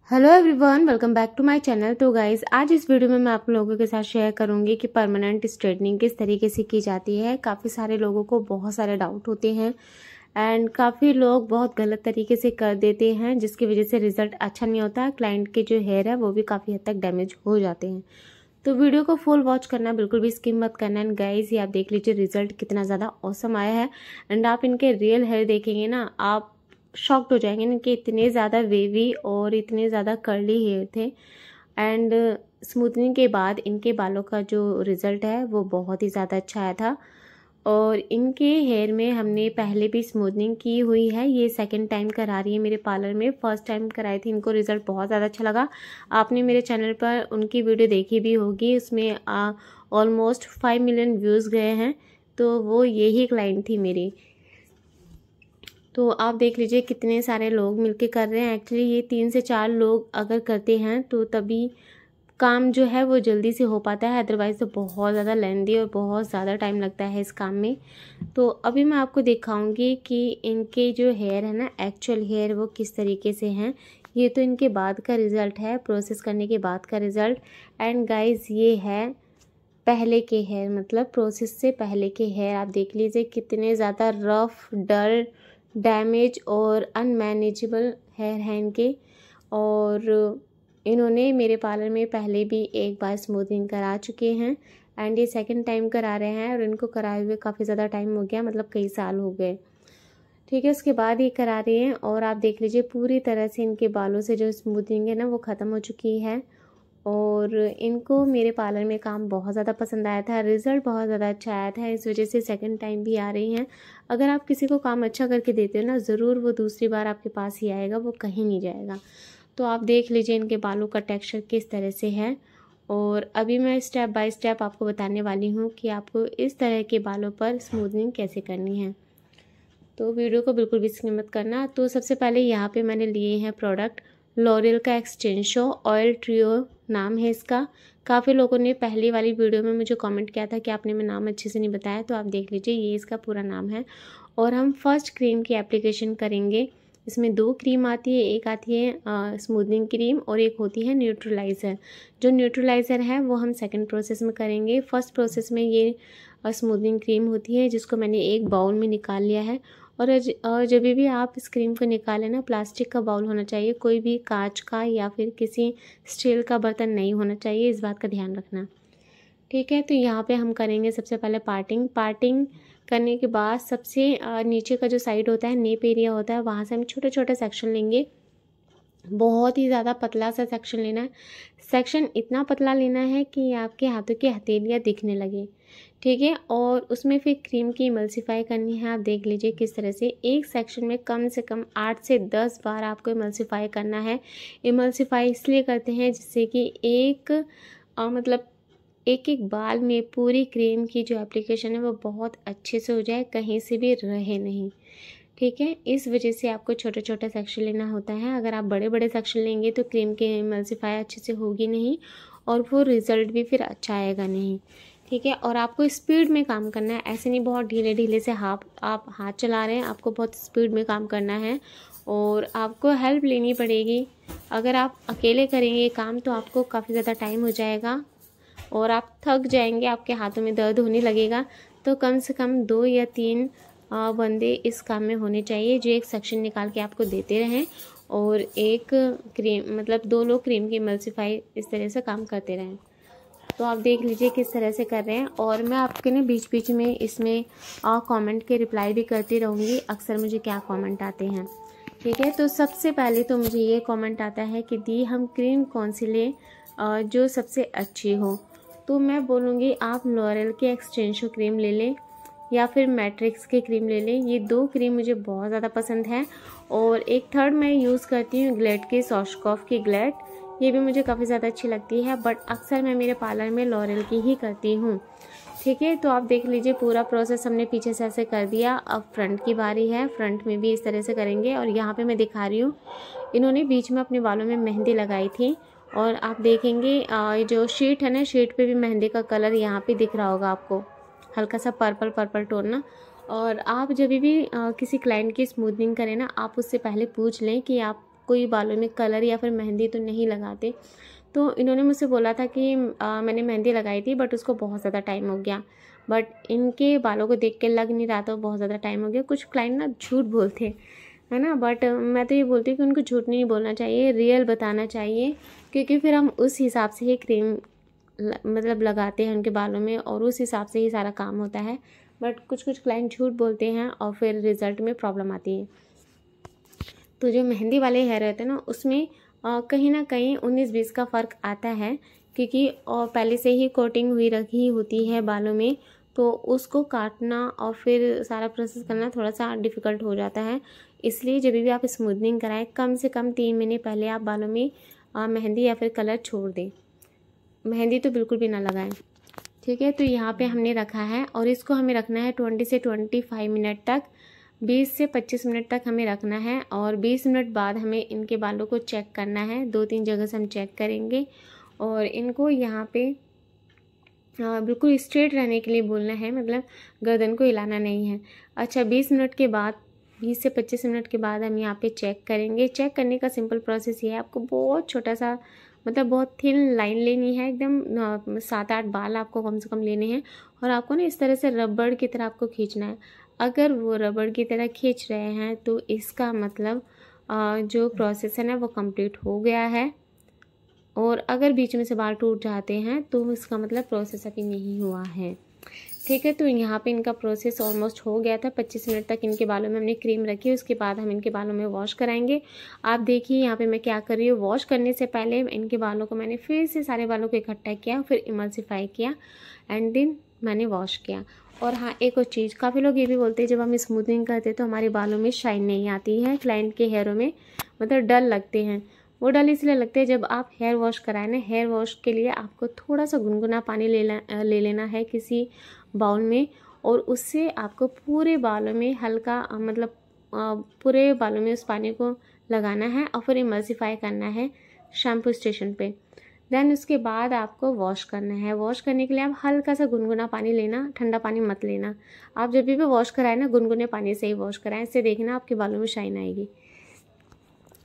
Hello everyone, welcome back to my channel. तो guys आज इस वीडियो में मैं आप लोगों के साथ शेयर करूंगी कि परमानेंट स्ट्रेटनिंग किस तरीके से की जाती है। काफ़ी सारे लोगों को बहुत सारे डाउट होते हैं एंड काफ़ी लोग बहुत गलत तरीके से कर देते हैं, जिसकी वजह से रिजल्ट अच्छा नहीं होता है। क्लाइंट के जो हेयर है वो भी काफ़ी हद तक डैमेज हो जाते हैं। तो वीडियो को फुल वॉच करना, बिल्कुल भी स्किप मत करना। एंड गाइज ये आप देख लीजिए रिजल्ट कितना ज़्यादा ऑसम आया है। एंड आप इनके रियल हेयर देखेंगे ना, आप शॉक्ड हो जाएंगे इनके इतने ज़्यादा वेवी और इतने ज़्यादा कर्ली हेयर थे। एंड स्मूथनिंग के बाद इनके बालों का जो रिज़ल्ट है वो बहुत ही ज़्यादा अच्छा आया था। और इनके हेयर में हमने पहले भी स्मूथनिंग की हुई है, ये सेकंड टाइम करा रही है मेरे पार्लर में। फर्स्ट टाइम कराई थी, इनको रिज़ल्ट बहुत ज़्यादा अच्छा लगा। आपने मेरे चैनल पर उनकी वीडियो देखी भी होगी, उसमें ऑलमोस्ट 5 मिलियन व्यूज़ गए हैं। तो वो यही क्लाइंट थी मेरी। तो आप देख लीजिए कितने सारे लोग मिलके कर रहे हैं। एक्चुअली ये 3 से 4 लोग अगर करते हैं तो तभी काम जो है वो जल्दी से हो पाता है, अदरवाइज़ तो बहुत ज़्यादा लेंदी और बहुत ज़्यादा टाइम लगता है इस काम में। तो अभी मैं आपको दिखाऊंगी कि इनके जो हेयर है ना, एक्चुअल हेयर वो किस तरीके से हैं। ये तो इनके बाद का रिज़ल्ट है, प्रोसेस करने के बाद का रिज़ल्ट। एंड गाइज ये है पहले के हेयर, मतलब प्रोसेस से पहले के हेयर। आप देख लीजिए कितने ज़्यादा रफ, डल, डैमेज और अनमैनेजेबल हेयर हैं इनके। और इन्होंने मेरे पार्लर में पहले भी एक बार स्मूथिंग करा चुके हैं एंड ये सेकंड टाइम करा रहे हैं। और इनको कराए हुए काफ़ी ज़्यादा टाइम हो गया, मतलब कई साल हो गए। ठीक है, उसके बाद ये करा रही हैं। और आप देख लीजिए पूरी तरह से इनके बालों से जो स्मूथिंग है ना वो ख़त्म हो चुकी है। और इनको मेरे पार्लर में काम बहुत ज़्यादा पसंद आया था, रिज़ल्ट बहुत ज़्यादा अच्छा आया था, इस वजह से सेकंड टाइम भी आ रही हैं। अगर आप किसी को काम अच्छा करके देते हो ना, ज़रूर वो दूसरी बार आपके पास ही आएगा, वो कहीं नहीं जाएगा। तो आप देख लीजिए इनके बालों का टेक्सचर किस तरह से है। और अभी मैं स्टेप बाय स्टेप आपको बताने वाली हूँ कि आपको इस तरह के बालों पर स्मूथनिंग कैसे करनी है। तो वीडियो को बिल्कुल भी स्किप मत करना। तो सबसे पहले यहाँ पे मैंने लिए हैं प्रोडक्ट लॉरियल का एक्सटेंशो ऑयल ट्रियो नाम है इसका। काफ़ी लोगों ने पहली वाली वीडियो में मुझे कमेंट किया था कि आपने मैं नाम अच्छे से नहीं बताया, तो आप देख लीजिए ये इसका पूरा नाम है। और हम फर्स्ट क्रीम की एप्लीकेशन करेंगे। इसमें 2 क्रीम आती है, एक आती है स्मूथनिंग क्रीम और एक होती है न्यूट्रलाइज़र। जो न्यूट्रलाइज़र है वो हम सेकंड प्रोसेस में करेंगे। फर्स्ट प्रोसेस में ये स्मूथनिंग क्रीम होती है, जिसको मैंने एक बाउल में निकाल लिया है। और जब भी आप इस क्रीम को निकालें ना, प्लास्टिक का बाउल होना चाहिए, कोई भी कांच का या फिर किसी स्टील का बर्तन नहीं होना चाहिए, इस बात का ध्यान रखना। ठीक है, तो यहाँ पे हम करेंगे सबसे पहले पार्टिंग करने के बाद सबसे नीचे का जो साइड होता है, नेप एरिया होता है, वहाँ से हम छोटे छोटे सेक्शन लेंगे। बहुत ही ज़्यादा पतला सा सेक्शन लेना है। सेक्शन इतना पतला लेना है कि आपके हाथों की हथेलियाँ दिखने लगे। ठीक है, और उसमें फिर क्रीम की इमल्सीफाई करनी है। आप देख लीजिए किस तरह से एक सेक्शन में कम से कम 8 से 10 बार आपको इमल्सीफाई करना है। इमल्सीफाई इसलिए करते हैं जिससे कि मतलब एक एक बाल में पूरी क्रीम की जो एप्लीकेशन है वो बहुत अच्छे से हो जाए, कहीं से भी रहे नहीं। ठीक है, इस वजह से आपको छोटे छोटे सेक्शन लेना होता है। अगर आप बड़े बड़े सेक्शन लेंगे तो क्रीम की इमल्सीफाई अच्छे से होगी नहीं और वो रिज़ल्ट भी फिर अच्छा आएगा नहीं। ठीक है, और आपको स्पीड में काम करना है, ऐसे नहीं बहुत ढीले ढीले से आप हाथ चला रहे हैं, आपको बहुत स्पीड में काम करना है और आपको हेल्प लेनी पड़ेगी। अगर आप अकेले करेंगे काम तो आपको काफ़ी ज़्यादा टाइम हो जाएगा और आप थक जाएंगे, आपके हाथों में दर्द होने लगेगा। तो कम से कम 2 या 3 बंदे इस काम में होने चाहिए, जो एक सेक्शन निकाल के आपको देते रहें और एक क्रीम, मतलब 2 लोग क्रीम की इमल्सीफाई इस तरह से काम करते रहें। तो आप देख लीजिए किस तरह से कर रहे हैं। और मैं आपके ना बीच बीच में इसमें कमेंट के रिप्लाई भी करती रहूँगी, अक्सर मुझे क्या कमेंट आते हैं। ठीक है, तो सबसे पहले तो मुझे ये कमेंट आता है कि दी हम क्रीम कौन सी लें जो सबसे अच्छी हो। तो मैं बोलूँगी आप लॉरियल की एक्सटेंशो क्रीम ले लें या फिर मैट्रिक्स की क्रीम ले लें। ये 2 क्रीम मुझे बहुत ज़्यादा पसंद है। और एक थर्ड मैं यूज़ करती हूँ ग्लेड की, सॉशकॉफ की ग्लेड, ये भी मुझे काफ़ी ज़्यादा अच्छी लगती है, बट अक्सर मैं मेरे पार्लर में लॉरियल की ही करती हूँ। ठीक है, तो आप देख लीजिए पूरा प्रोसेस हमने पीछे से ऐसे कर दिया। अब फ्रंट की बारी है, फ्रंट में भी इस तरह से करेंगे। और यहाँ पे मैं दिखा रही हूँ, इन्होंने बीच में अपने बालों में मेहंदी लगाई थी और आप देखेंगे जो शीट है ना, शीट पे भी मेहंदी का कलर यहाँ पे दिख रहा होगा आपको, हल्का सा पर्पल पर्पल टोन ना। और आप जब भी किसी क्लाइंट की स्मूथनिंग करें ना, आप उससे पहले पूछ लें कि आप कोई बालों में कलर या फिर मेहंदी तो नहीं लगाते। तो इन्होंने मुझसे बोला था कि मैंने मेहंदी लगाई थी बट उसको बहुत ज़्यादा टाइम हो गया, बट इनके बालों को देख के लग नहीं रहा था बहुत ज़्यादा टाइम हो गया। कुछ क्लाइंट ना झूठ बोलते है ना, बट मैं तो ये बोलती हूँ कि उनको झूठ नहीं बोलना चाहिए, रियल बताना चाहिए, क्योंकि फिर हम उस हिसाब से ही क्रीम मतलब लगाते हैं उनके बालों में और उस हिसाब से ही सारा काम होता है। बट कुछ कुछ क्लाइंट झूठ बोलते हैं और फिर रिज़ल्ट में प्रॉब्लम आती है। तो जो मेहंदी वाले हेयर रहते हैं ना, उसमें कहीं ना कहीं 19-20 का फ़र्क आता है, क्योंकि और पहले से ही कोटिंग हुई रखी होती है बालों में, तो उसको काटना और फिर सारा प्रोसेस करना थोड़ा सा डिफ़िकल्ट हो जाता है। इसलिए जब भी आप स्मूथनिंग कराएं, कम से कम 3 महीने पहले आप बालों में मेहंदी या फिर कलर छोड़ दें। मेहंदी तो बिल्कुल भी ना लगाएं, ठीक है। तो यहाँ पे हमने रखा है और इसको हमें रखना है 20 से 25 मिनट तक, 20 से 25 मिनट तक हमें रखना है। और 20 मिनट बाद हमें इनके बालों को चेक करना है, 2-3 जगह से हम चेक करेंगे और इनको यहाँ पे बिल्कुल स्ट्रेट रहने के लिए बोलना है, मतलब गर्दन को हिलाना नहीं है। अच्छा, 20 मिनट के बाद, 20 से 25 मिनट के बाद हम यहाँ पे चेक करेंगे। चेक करने का सिंपल प्रोसेस ये है, आपको बहुत छोटा सा मतलब बहुत थिन लाइन लेनी है, एकदम 7-8 बाल आपको कम से कम लेने हैं और आपको ना इस तरह से रबड़ की तरह आपको खींचना है। अगर वो रबड़ की तरह खींच रहे हैं तो इसका मतलब जो प्रोसेस है ना वो कंप्लीट हो गया है। और अगर बीच में से बाल टूट जाते हैं तो इसका मतलब प्रोसेस अभी नहीं हुआ है, ठीक है। तो यहाँ पे इनका प्रोसेस ऑलमोस्ट हो गया था। 25 मिनट तक इनके बालों में हमने क्रीम रखी, उसके बाद हम इनके बालों में वॉश कराएंगे। आप देखिए यहाँ पे मैं क्या कर रही हूँ, वॉश करने से पहले इनके बालों को मैंने फिर से सारे बालों को इकट्ठा किया, फिर इमल्सिफाई किया एंड देन मैंने वॉश किया। और हाँ, एक और चीज़, काफ़ी लोग ये भी बोलते हैं जब हम स्मूथनिंग करते हैं तो हमारे बालों में शाइन नहीं आती है, क्लाइंट के हेयरों में मतलब डल लगते हैं। वो डल इसलिए लगते हैं, जब आप हेयर वॉश कराएं ना, हेयर वॉश के लिए आपको थोड़ा सा गुनगुना पानी ले लेना है किसी बाउल में और उससे आपको पूरे बालों में हल्का मतलब पूरे बालों में उस पानी को लगाना है और फिर इमल्सिफाई करना है शैम्पू स्टेशन पे। देन उसके बाद आपको वॉश करना है। वॉश करने के लिए आप हल्का सा गुनगुना पानी लेना, ठंडा पानी मत लेना। आप जब भी वॉश कराएं ना, गुनगुने पानी से ही वॉश कराएं, इससे देखना आपके बालों में शाइन आएगी।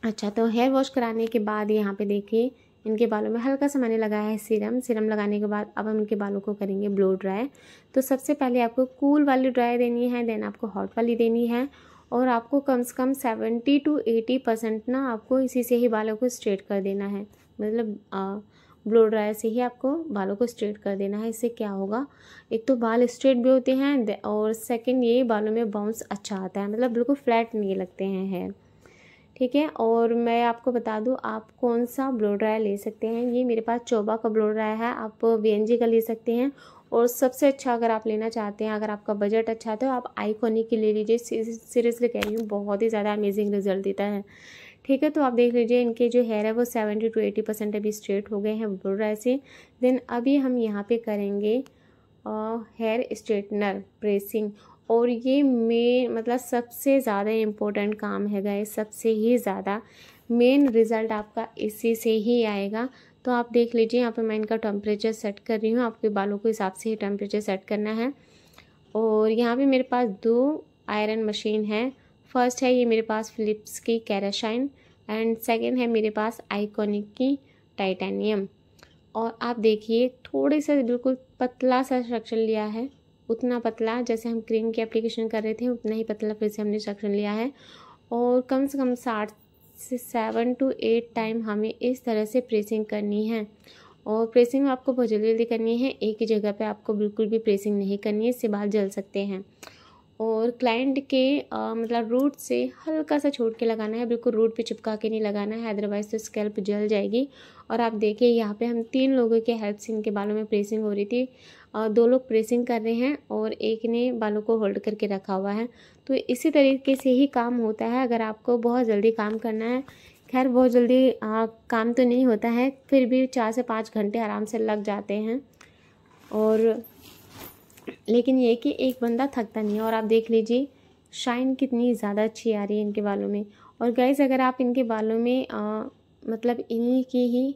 अच्छा, तो हेयर वॉश कराने के बाद यहाँ पे देखिए इनके बालों में हल्का सा मैंने लगाया है सीरम लगाने के बाद अब हम इनके बालों को करेंगे ब्लो ड्राई। तो सबसे पहले आपको कूल वाली ड्राई देनी है, देन आपको हॉट वाली देनी है और आपको कम से कम 70 to 80% ना आपको इसी से ही बालों को स्ट्रेट कर देना है, मतलब ब्लो ड्राई से ही आपको बालों को स्ट्रेट कर देना है। इससे क्या होगा, एक तो बाल स्ट्रेट भी होते हैं और सेकंड ये बालों में बाउंस अच्छा आता है, मतलब बिल्कुल फ्लैट नहीं लगते हैं हेयर, ठीक है। और मैं आपको बता दूं आप कौन सा ब्लो ड्रायर ले सकते हैं। ये मेरे पास चोबा का ब्लो ड्रायर है, आप VNG का ले सकते हैं। और सबसे अच्छा अगर आप लेना चाहते हैं, अगर आपका बजट अच्छा है तो आप आइकॉनिक की ले लीजिए। सीरियसली कह रही हूँ, बहुत ही ज़्यादा अमेजिंग रिजल्ट देता है, ठीक है। तो आप देख लीजिए इनके जो हेयर है वो 70 to 80% अभी स्ट्रेट हो गए हैं ब्लो ड्रायर से। देन अभी हम यहाँ पे करेंगे हेयर स्ट्रेटनर प्रेसिंग, और ये मतलब सबसे ज़्यादा इम्पोर्टेंट काम है गाइस, सबसे ही ज़्यादा मेन रिज़ल्ट आपका इसी से ही आएगा। तो आप देख लीजिए यहाँ पे मैं इनका टेम्परेचर सेट कर रही हूँ, आपके बालों के हिसाब से ही टेम्परेचर सेट करना है। और यहाँ पे मेरे पास 2 आयरन मशीन है। फर्स्ट है ये मेरे पास फिलिप्स की कैराशाइन एंड सेकेंड है मेरे पास आइकॉनिक की टाइटेनियम। और आप देखिए थोड़े से बिल्कुल पतला सा स्ट्रक्चर लिया है, उतना पतला जैसे हम क्रीम की एप्लीकेशन कर रहे थे उतना ही पतला फिर से हमने स्ट्रक्चर लिया है। और कम से कम 7 to 8 टाइम हमें इस तरह से प्रेसिंग करनी है। और प्रेसिंग आपको बहुत जल्दी जल्दी करनी है, एक ही जगह पे आपको बिल्कुल भी प्रेसिंग नहीं करनी है, इससे बाल जल सकते हैं। और क्लाइंट के मतलब रूट से हल्का सा छोड़ के लगाना है, बिल्कुल रूट पे चिपका के नहीं लगाना है, अदरवाइज़ तो स्कैल्प जल जाएगी। और आप देखिए यहाँ पे हम 3 लोगों के हेल्प से इनके बालों में प्रेसिंग हो रही थी। 2 लोग प्रेसिंग कर रहे हैं और एक ने बालों को होल्ड करके रखा हुआ है। तो इसी तरीके से ही काम होता है। अगर आपको बहुत जल्दी काम करना है, खैर बहुत जल्दी काम तो नहीं होता है, फिर भी 4 से 5 घंटे आराम से लग जाते हैं। और लेकिन ये कि एक बंदा थकता नहीं है। और आप देख लीजिए शाइन कितनी ज़्यादा अच्छी आ रही है इनके बालों में। और गाइस अगर आप इनके बालों में मतलब इन्हीं की ही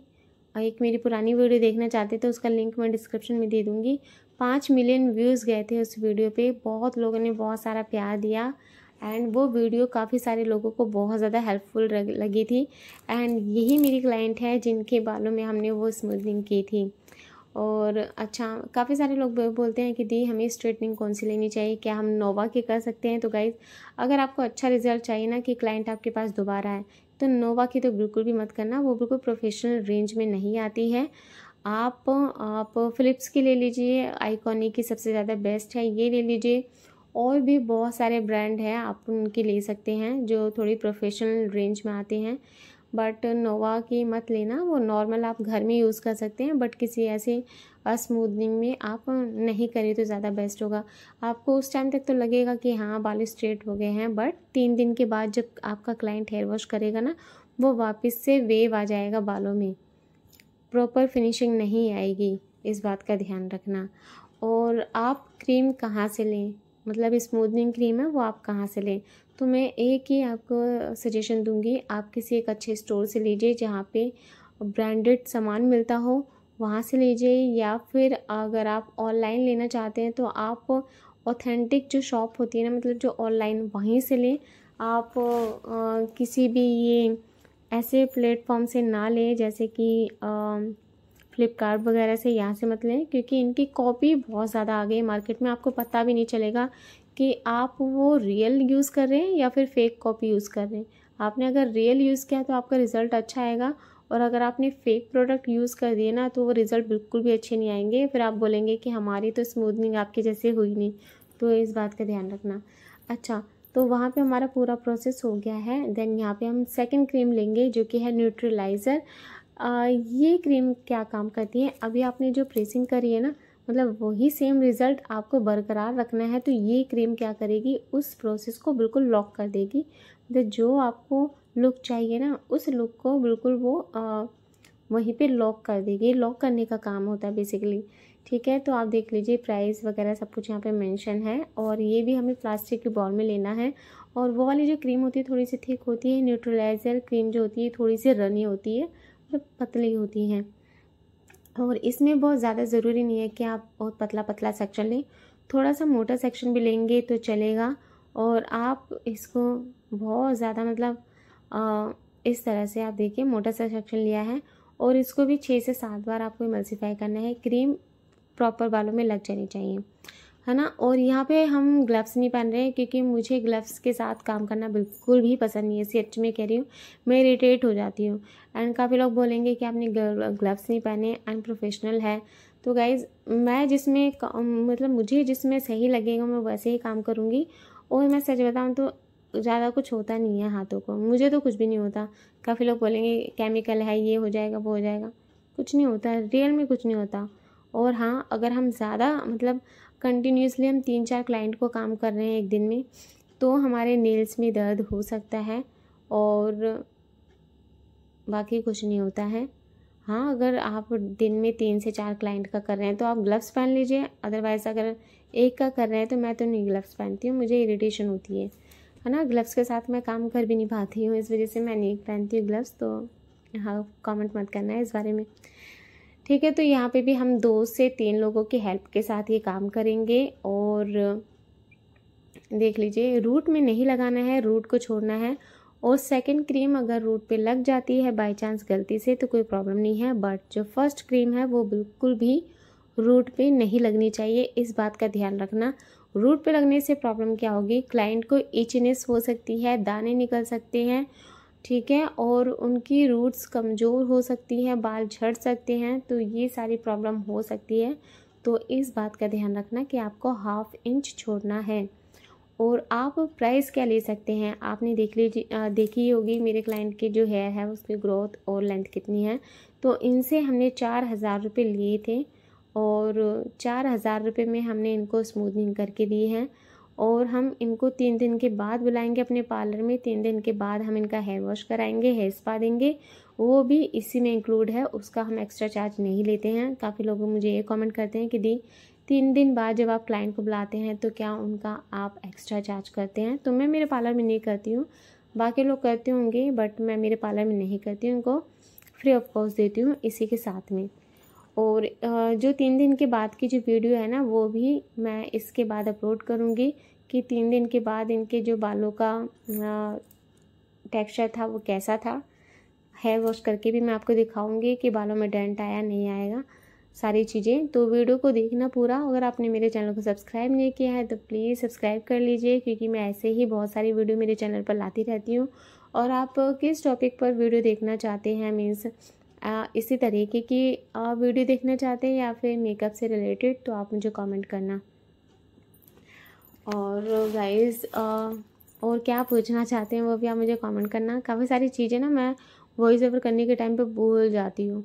एक मेरी पुरानी वीडियो देखना चाहते तो उसका लिंक मैं डिस्क्रिप्शन में दे दूँगी। 5 मिलियन व्यूज़ गए थे उस वीडियो पे, बहुत लोगों ने बहुत सारा प्यार दिया एंड वो वीडियो काफ़ी सारे लोगों को बहुत ज़्यादा हेल्पफुल लगी थी। एंड यही मेरी क्लाइंट है जिनके बालों में हमने वो स्मूथनिंग की थी। और अच्छा, काफ़ी सारे लोग बोलते हैं कि दी हमें स्ट्रेटनिंग कौन सी लेनी चाहिए, क्या हम नोवा की कर सकते हैं। तो गाइज़, अगर आपको अच्छा रिजल्ट चाहिए ना कि क्लाइंट आपके पास दोबारा आए, तो नोवा की तो बिल्कुल भी मत करना, वो बिल्कुल प्रोफेशनल रेंज में नहीं आती है। आप फ़िलिप्स की ले लीजिए, आइकॉनिक की सबसे ज़्यादा बेस्ट है, ये ले लीजिए। और भी बहुत सारे ब्रांड हैं, आप उनकी ले सकते हैं जो थोड़ी प्रोफेशनल रेंज में आते हैं। बट नोवा की मत लेना, वो नॉर्मल आप घर में यूज़ कर सकते हैं, बट किसी ऐसे स्मूथनिंग में आप नहीं करें तो ज़्यादा बेस्ट होगा। आपको उस टाइम तक तो लगेगा कि हाँ बाल स्ट्रेट हो गए हैं, बट 3 दिन के बाद जब आपका क्लाइंट हेयर वॉश करेगा ना, वो वापस से वेव आ जाएगा बालों में, प्रॉपर फिनिशिंग नहीं आएगी, इस बात का ध्यान रखना। और आप क्रीम कहाँ से लें, मतलब स्मूथनिंग क्रीम है वो आप कहाँ से लें, तो मैं एक ही आपको सजेशन दूंगी, आप किसी एक अच्छे स्टोर से लीजिए जहाँ पे ब्रांडेड सामान मिलता हो, वहाँ से लीजिए। या फिर अगर आप ऑनलाइन लेना चाहते हैं तो आप ऑथेंटिक जो शॉप होती है ना, मतलब जो ऑनलाइन, वहीं से लें। आप किसी भी ये ऐसे प्लेटफॉर्म से ना लें जैसे कि फ्लिपकार्ट वगैरह से, यहाँ से मत लें, क्योंकि इनकी कॉपी बहुत ज़्यादा आ गई मार्केट में, आपको पता भी नहीं चलेगा कि आप वो रियल यूज़ कर रहे हैं या फिर फेक कॉपी यूज़ कर रहे हैं। आपने अगर रियल यूज़ किया तो आपका रिज़ल्ट अच्छा आएगा, और अगर आपने फेक प्रोडक्ट यूज़ कर दिए ना, तो वो रिज़ल्ट बिल्कुल भी अच्छे नहीं आएंगे। फिर आप बोलेंगे कि हमारी तो स्मूथनिंग आपके जैसे हुई नहीं। तो इस बात का ध्यान रखना। अच्छा, तो वहाँ पे हमारा पूरा प्रोसेस हो गया है। देन यहाँ पे हम सेकंड क्रीम लेंगे जो कि है न्यूट्रलाइज़र। ये क्रीम क्या काम करती है, अभी आपने जो प्रेसिंग करी है ना, मतलब वही सेम रिज़ल्ट आपको बरकरार रखना है। तो ये क्रीम क्या करेगी, उस प्रोसेस को बिल्कुल लॉक कर देगी। मतलब जो आपको लुक चाहिए ना, उस लुक को बिल्कुल वो वहीं पे लॉक कर देगी। लॉक करने का काम होता है बेसिकली। ठीक है, तो आप देख लीजिए प्राइस वगैरह सब कुछ यहाँ पे मेंशन है। और ये भी हमें प्लास्टिक के बॉल में लेना है। और वो वाली जो क्रीम होती है थोड़ी सी थिक होती है, न्यूट्रलाइज़र क्रीम जो होती है थोड़ी सी रनी होती है, मतलब पतली होती हैं। और इसमें बहुत ज़्यादा ज़रूरी नहीं है कि आप बहुत पतला पतला सेक्शन लें, थोड़ा सा मोटा सेक्शन भी लेंगे तो चलेगा। और आप इसको बहुत ज़्यादा मतलब इस तरह से आप देखिए, मोटा सा सेक्शन लिया है, और इसको भी 6 से 7 बार आपको इमल्सिफाई करना है। क्रीम प्रॉपर बालों में लग जानी चाहिए, है ना। और यहाँ पे हम ग्लव्स नहीं पहन रहे हैं, क्योंकि मुझे ग्लव्स के साथ काम करना बिल्कुल भी पसंद नहीं है। सच में कह रही हूँ, मैं इरिटेट हो जाती हूँ। एंड काफ़ी लोग बोलेंगे कि आपने ग्लव्स नहीं पहने, अनप्रोफेशनल है। तो गाइज़, मैं जिसमें मतलब मुझे जिसमें सही लगेगा मैं वैसे ही काम करूँगी। और मैं सच बताऊँ तो ज़्यादा कुछ होता नहीं है हाथों को, मुझे तो कुछ भी नहीं होता। काफ़ी लोग बोलेंगे केमिकल है, ये हो जाएगा वो हो जाएगा, कुछ नहीं होता, रियल में कुछ नहीं होता। और हाँ, अगर हम ज़्यादा मतलब कंटिन्यूसली हम 3-4 क्लाइंट को काम कर रहे हैं एक दिन में, तो हमारे नेल्स में दर्द हो सकता है, और बाकी कुछ नहीं होता है। हाँ, अगर आप दिन में 3 से 4 क्लाइंट का कर रहे हैं तो आप ग्लव्स पहन लीजिए। अदरवाइज़ अगर एक का कर रहे हैं तो मैं तो नहीं ग्लव्स पहनती हूँ, मुझे इरिटेशन होती है ना। ग्लव्स के साथ मैं काम कर भी नहीं पाती हूँ, इस वजह से मैं नहीं पहनती हूँ ग्लव्स। तो हाँ, कमेंट मत करना है इस बारे में। ठीक है, तो यहाँ पे भी हम 2 से 3 लोगों की हेल्प के साथ ये काम करेंगे। और देख लीजिए, रूट में नहीं लगाना है, रूट को छोड़ना है। और सेकंड क्रीम अगर रूट पे लग जाती है बाय चांस गलती से तो कोई प्रॉब्लम नहीं है, बट जो फर्स्ट क्रीम है वो बिल्कुल भी रूट पे नहीं लगनी चाहिए, इस बात का ध्यान रखना। रूट पे लगने से प्रॉब्लम क्या होगी, क्लाइंट को इचनेस हो सकती है, दाने निकल सकते हैं, ठीक है, और उनकी रूट्स कमज़ोर हो सकती हैं, बाल झड़ सकते हैं, तो ये सारी प्रॉब्लम हो सकती है। तो इस बात का ध्यान रखना कि आपको 1/2 इंच छोड़ना है। और आप प्राइस क्या ले सकते हैं, आपने देखी होगी मेरे क्लाइंट के जो हेयर है उसकी ग्रोथ और लेंथ कितनी है। तो इनसे हमने 4,000 रुपये लिए थे, और 4,000 रुपये में हमने इनको स्मूथनिंग करके दी है। और हम इनको 3 दिन के बाद बुलाएंगे अपने पार्लर में, 3 दिन के बाद हम इनका हेयर वॉश कराएंगे, हेयर स्पा देंगे, वो भी इसी में इंक्लूड है, उसका हम एक्स्ट्रा चार्ज नहीं लेते हैं। काफ़ी लोग मुझे ये कमेंट करते हैं कि दी 3 दिन बाद जब आप क्लाइंट को बुलाते हैं तो क्या उनका आप एक्स्ट्रा चार्ज करते हैं। तो मैं मेरे पार्लर में नहीं करती हूँ, बाकी लोग करते होंगे, बट मैं मेरे पार्लर में नहीं करती हूँ, उनको फ्री ऑफ कॉस्ट देती हूँ इसी के साथ में। और जो 3 दिन के बाद की जो वीडियो है ना, वो भी मैं इसके बाद अपलोड करूँगी, कि 3 दिन के बाद इनके जो बालों का टेक्सचर था वो कैसा था। हेयर वॉश करके भी मैं आपको दिखाऊंगी कि बालों में डेंट आया नहीं आएगा, सारी चीज़ें। तो वीडियो को देखना पूरा। अगर आपने मेरे चैनल को सब्सक्राइब नहीं किया है तो प्लीज़ सब्सक्राइब कर लीजिए, क्योंकि मैं ऐसे ही बहुत सारी वीडियो मेरे चैनल पर लाती रहती हूँ। और आप किस टॉपिक पर वीडियो देखना चाहते हैं, मीन्स इसी तरीके की वीडियो देखना चाहते हैं या फिर मेकअप से रिलेटेड, तो आप मुझे कमेंट करना। और गाइस और क्या पूछना चाहते हैं वो भी आप मुझे कमेंट करना। काफ़ी सारी चीज़ें ना मैं वॉइस ओवर करने के टाइम पे भूल जाती हूँ।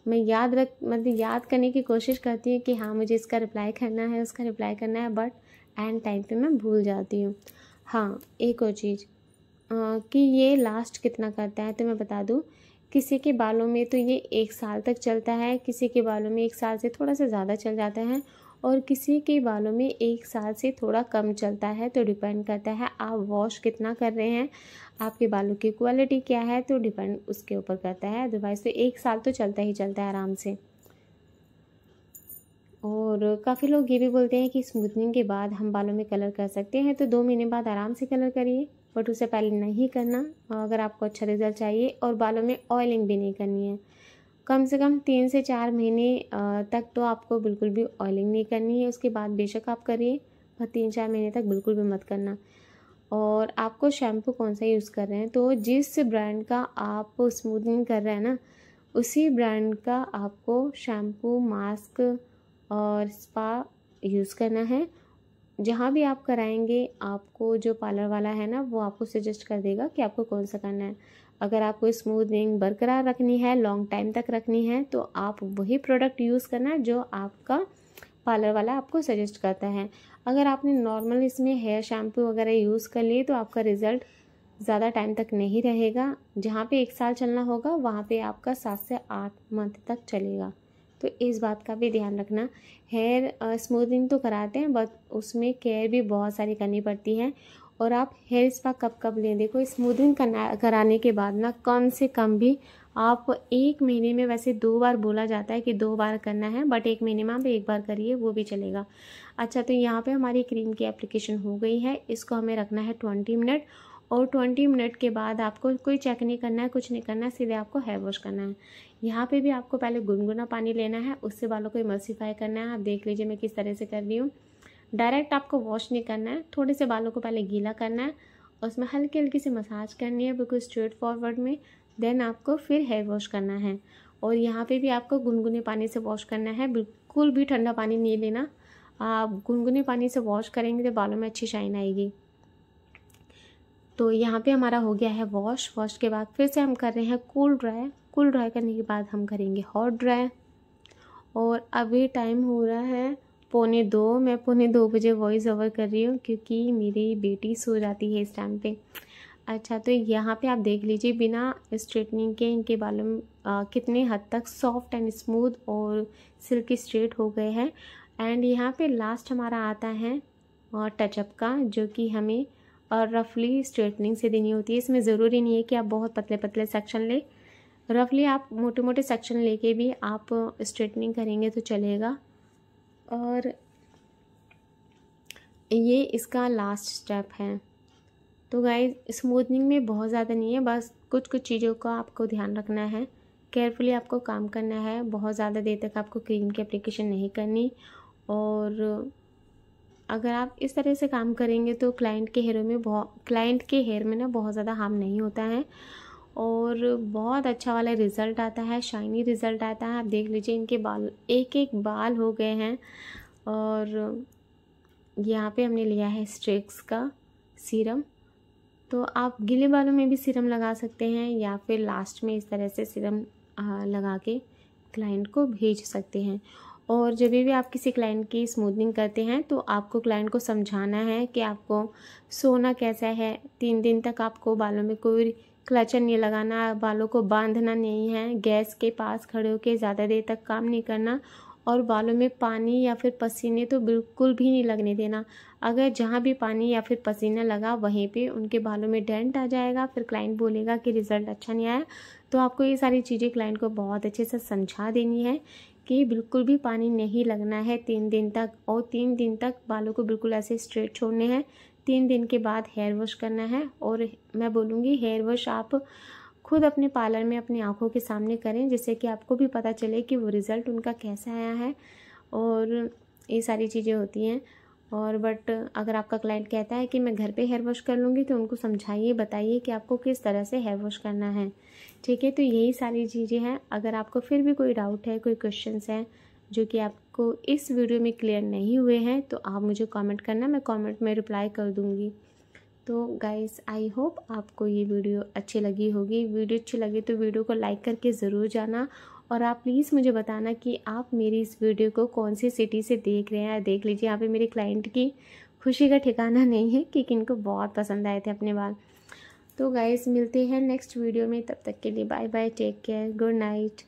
मैं मतलब याद करने की कोशिश करती हूँ कि हाँ मुझे इसका रिप्लाई करना है, उसका रिप्लाई करना है, बट एंड टाइम पे मैं भूल जाती हूँ। हाँ, एक और चीज़ कि ये लास्ट कितना करता है तो मैं बता दूँ। किसी के बालों में तो ये 1 साल तक चलता है, किसी के बालों में 1 साल से थोड़ा सा ज़्यादा चल जाता है, और किसी के बालों में 1 साल से थोड़ा कम चलता है। तो डिपेंड करता है आप वॉश कितना कर रहे हैं, आपके बालों की क्वालिटी क्या है, तो डिपेंड उसके ऊपर करता है। अदरवाइज़ तो 1 साल तो चलता ही चलता है आराम से। और काफ़ी लोग ये भी बोलते हैं कि स्मूथनिंग के बाद हम बालों में कलर कर सकते हैं, तो 2 महीने बाद आराम से कलर करिए, बट उससे पहले नहीं करना अगर आपको अच्छा रिजल्ट चाहिए। और बालों में ऑयलिंग भी नहीं करनी है। कम से कम 3 से 4 महीने तक तो आपको बिल्कुल भी ऑयलिंग नहीं करनी है। उसके बाद बेशक आप करिए, पर 3-4 महीने तक बिल्कुल भी मत करना। और आपको शैम्पू कौन सा यूज़ कर रहे हैं, तो जिस ब्रांड का आप स्मूथनिंग कर रहे हैं ना, उसी ब्रांड का आपको शैम्पू, मास्क और स्पा यूज़ करना है। जहाँ भी आप कराएंगे, आपको जो पार्लर वाला है ना, वो आपको सजेस्ट कर देगा कि आपको कौन सा करना है। अगर आपको स्मूथनिंग बरकरार रखनी है, लॉन्ग टाइम तक रखनी है, तो आप वही प्रोडक्ट यूज़ करना है जो आपका पार्लर वाला आपको सजेस्ट करता है। अगर आपने नॉर्मल इसमें हेयर शैम्पू वगैरह यूज़ कर लिए तो आपका रिज़ल्ट ज़्यादा टाइम तक नहीं रहेगा। जहाँ पे 1 साल चलना होगा वहाँ पे आपका 7 से 8 मंथ तक चलेगा। तो इस बात का भी ध्यान रखना। हेयर स्मूथनिंग तो कराते हैं, बट उसमें केयर भी बहुत सारी करनी पड़ती है। और आप हेयर स्पा कब कब लें, देखो स्मूथनिंग कराने के बाद ना कम से कम भी आप 1 महीने में, वैसे 2 बार बोला जाता है कि 2 बार करना है, बट 1 महीने में आप 1 बार करिए, वो भी चलेगा। अच्छा, तो यहाँ पे हमारी क्रीम की एप्लीकेशन हो गई है। इसको हमें रखना है 20 मिनट, और 20 मिनट के बाद आपको कोई चेक नहीं करना है, कुछ नहीं करना है, सीधे आपको हेयर वॉश करना है। यहाँ पे भी आपको पहले गुनगुना पानी लेना है, उससे बालों को इमल्सिफाई करना है। आप देख लीजिए मैं किस तरह से कर रही हूँ। डायरेक्ट आपको वॉश नहीं करना है, थोड़े से बालों को पहले गीला करना है, उसमें हल्की हल्की सी मसाज करनी है, बिल्कुल स्ट्रेट फॉरवर्ड में। देन आपको फिर हेयर वॉश करना है। और यहाँ पे भी आपको गुनगुने पानी से वॉश करना है, बिल्कुल भी ठंडा पानी नहीं लेना। आप गुनगुने पानी से वॉश करेंगे तो बालों में अच्छी शाइन आएगी। तो यहाँ पे हमारा हो गया है वॉश के बाद फिर से हम कर रहे हैं कूल ड्राई करने के बाद हम करेंगे हॉट ड्राई। और अभी टाइम हो रहा है 1:45। मैं 1:45 बजे वॉइस ओवर कर रही हूँ, क्योंकि मेरी बेटी सो जाती है इस टाइम पे। अच्छा, तो यहाँ पे आप देख लीजिए बिना स्ट्रेटनिंग के इनके बालों में कितने हद तक सॉफ्ट एंड स्मूथ और सिल्की स्ट्रेट हो गए हैं। एंड यहाँ पे लास्ट हमारा आता है टचअप का, जो कि हमें रफली स्ट्रेटनिंग से देनी होती है। इसमें ज़रूरी नहीं है कि आप बहुत पतले पतले सेक्शन ले, रफली आप मोटे मोटे सेक्शन लेके भी आप स्ट्रेटनिंग करेंगे तो चलेगा। और ये इसका लास्ट स्टेप है। तो गाइस स्मूथनिंग में बहुत ज़्यादा नहीं है, बस कुछ कुछ चीज़ों का आपको ध्यान रखना है, केयरफुली आपको काम करना है। बहुत ज़्यादा देर तक आपको क्रीम की एप्लीकेशन नहीं करनी। और अगर आप इस तरह से काम करेंगे तो क्लाइंट के हेयर में ना बहुत ज़्यादा हार्म नहीं होता है, और बहुत अच्छा वाला रिज़ल्ट आता है, शाइनी रिज़ल्ट आता है। आप देख लीजिए इनके बाल एक एक बाल हो गए हैं। और यहाँ पे हमने लिया है स्ट्रेक्स का सीरम। तो आप गीले बालों में भी सीरम लगा सकते हैं, या फिर लास्ट में इस तरह से सीरम लगा के क्लाइंट को भेज सकते हैं। और जब भी आप किसी क्लाइंट की स्मूथनिंग करते हैं तो आपको क्लाइंट को समझाना है कि आपको सोना कैसा है। 3 दिन तक आपको बालों में कोई क्लचर नहीं लगाना, बालों को बांधना नहीं है, गैस के पास खड़े होकर ज़्यादा देर तक काम नहीं करना, और बालों में पानी या फिर पसीने तो बिल्कुल भी नहीं लगने देना। अगर जहाँ भी पानी या फिर पसीना लगा वहीं पे उनके बालों में डेंट आ जाएगा, फिर क्लाइंट बोलेगा कि रिज़ल्ट अच्छा नहीं आया, तो तो आपको ये सारी चीज़ें क्लाइंट को बहुत अच्छे से समझा देनी है कि बिल्कुल भी पानी नहीं लगना है 3 दिन तक, और 3 दिन तक बालों को बिल्कुल ऐसे स्ट्रेट छोड़ने हैं। 3 दिन के बाद हेयर वॉश करना है। और मैं बोलूँगी हेयर वॉश आप खुद अपने पार्लर में अपनी आंखों के सामने करें, जिससे कि आपको भी पता चले कि वो रिज़ल्ट उनका कैसा आया है। और ये सारी चीज़ें होती हैं। और बट अगर आपका क्लाइंट कहता है कि मैं घर पे हेयर वॉश कर लूँगी, तो उनको समझाइए, बताइए कि आपको किस तरह से हेयर वॉश करना है। ठीक है, तो यही सारी चीज़ें हैं। अगर आपको फिर भी कोई डाउट है, कोई क्वेश्चंस हैं जो कि आपको इस वीडियो में क्लियर नहीं हुए हैं, तो आप मुझे कमेंट करना, मैं कमेंट में रिप्लाई कर दूँगी। तो गाइस आई होप आपको ये वीडियो अच्छी लगी होगी। वीडियो अच्छी लगी तो वीडियो को लाइक करके ज़रूर जाना, और आप प्लीज़ मुझे बताना कि आप मेरी इस वीडियो को कौन सी सिटी से देख रहे हैं। देख लीजिए, यहाँ पे मेरे क्लाइंट की खुशी का ठिकाना नहीं है कि किनको बहुत पसंद आए थे अपने बाल। तो गाइस मिलते हैं नेक्स्ट वीडियो में, तब तक के लिए bye bye, take care, good night.